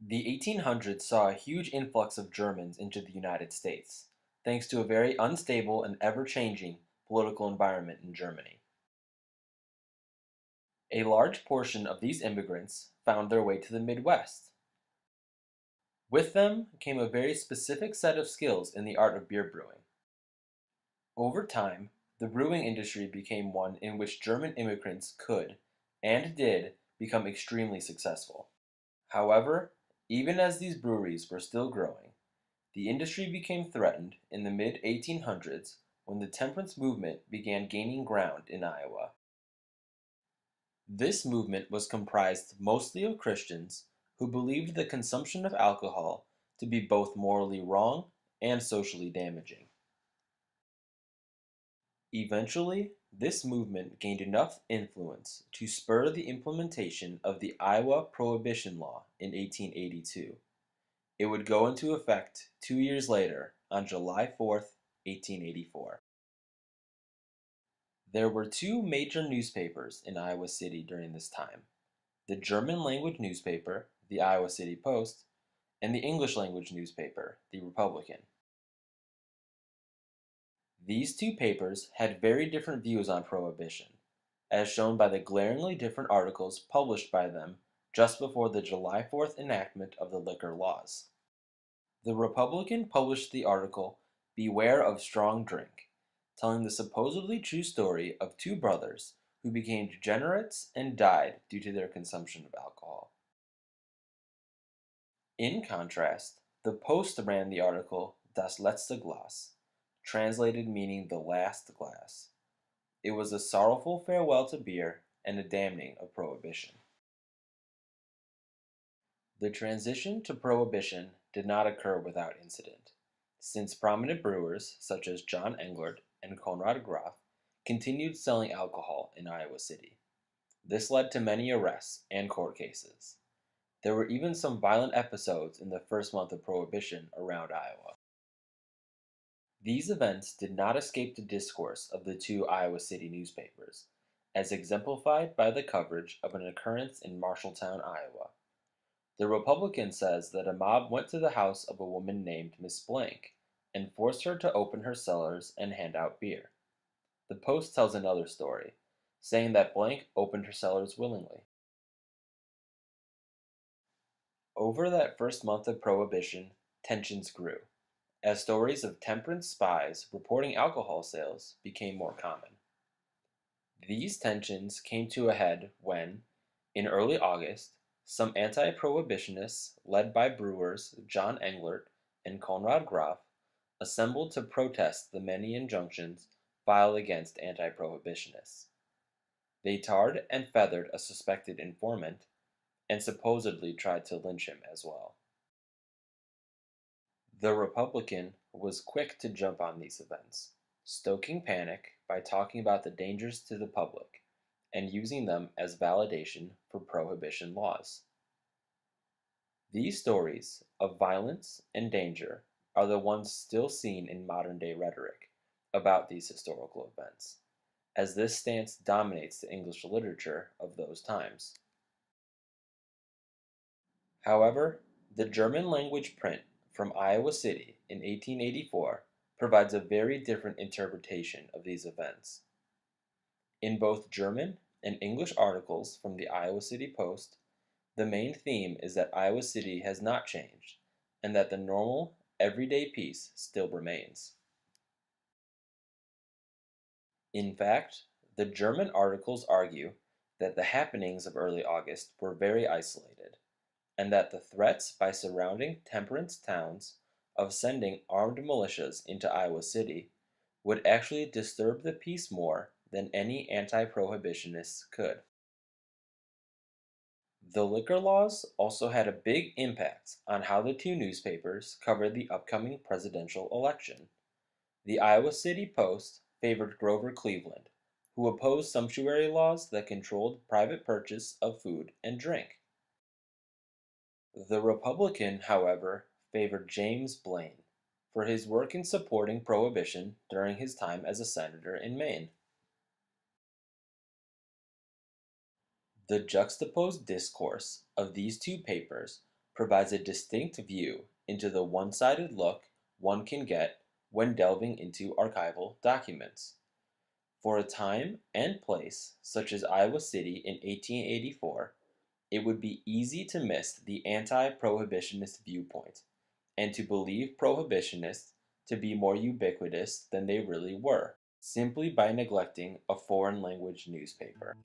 The 1800s saw a huge influx of Germans into the United States, thanks to a very unstable and ever-changing political environment in Germany. A large portion of these immigrants found their way to the Midwest. With them came a very specific set of skills in the art of beer brewing. Over time, the brewing industry became one in which German immigrants could, and did, become extremely successful. However, even as these breweries were still growing, the industry became threatened in the mid-1800s when the temperance movement began gaining ground in Iowa. This movement was comprised mostly of Christians who believed the consumption of alcohol to be both morally wrong and socially damaging. Eventually, this movement gained enough influence to spur the implementation of the Iowa Prohibition Law in 1882. It would go into effect 2 years later, on July 4th, 1884. There were two major newspapers in Iowa City during this time: the German language newspaper, the Iowa City Post, and the English language newspaper, the Republican. These two papers had very different views on prohibition, as shown by the glaringly different articles published by them just before the July 4th enactment of the liquor laws. The Republican published the article "Beware of Strong Drink," telling the supposedly true story of two brothers who became degenerates and died due to their consumption of alcohol. In contrast, the Post ran the article "Das letzte Glas," translated meaning "the last glass." It was a sorrowful farewell to beer and a damning of prohibition. The transition to prohibition did not occur without incident, since prominent brewers such as John Englert and Konrad Graf continued selling alcohol in Iowa City. This led to many arrests and court cases. There were even some violent episodes in the first month of Prohibition around Iowa. These events did not escape the discourse of the two Iowa City newspapers, as exemplified by the coverage of an occurrence in Marshalltown, Iowa. The Republican says that a mob went to the house of a woman named Miss Blank and forced her to open her cellars and hand out beer. The Post tells another story, saying that Blank opened her cellars willingly. Over that first month of Prohibition, tensions grew, as stories of temperance spies reporting alcohol sales became more common. These tensions came to a head when, in early August, some anti-prohibitionists, led by brewers John Englert and Konrad Graf, assembled to protest the many injunctions filed against anti-prohibitionists. They tarred and feathered a suspected informant, and supposedly tried to lynch him as well. The Republican was quick to jump on these events, stoking panic by talking about the dangers to the public and using them as validation for prohibition laws. These stories of violence and danger are the ones still seen in modern-day rhetoric about these historical events, as this stance dominates the English literature of those times. However, the German language print from Iowa City in 1884 provides a very different interpretation of these events. In both German and English articles from the Iowa City Post, the main theme is that Iowa City has not changed, and that the normal, everyday peace still remains. In fact, the German articles argue that the happenings of early August were very isolated, and that the threats by surrounding temperance towns of sending armed militias into Iowa City would actually disturb the peace more than any anti-prohibitionists could. The liquor laws also had a big impact on how the two newspapers covered the upcoming presidential election. The Iowa City Post favored Grover Cleveland, who opposed sumptuary laws that controlled private purchase of food and drink. The Republican, however, favored James Blaine for his work in supporting prohibition during his time as a senator in Maine. The juxtaposed discourse of these two papers provides a distinct view into the one-sided look one can get when delving into archival documents. For a time and place, such as Iowa City in 1884, it would be easy to miss the anti-prohibitionist viewpoint and to believe prohibitionists to be more ubiquitous than they really were, simply by neglecting a foreign language newspaper.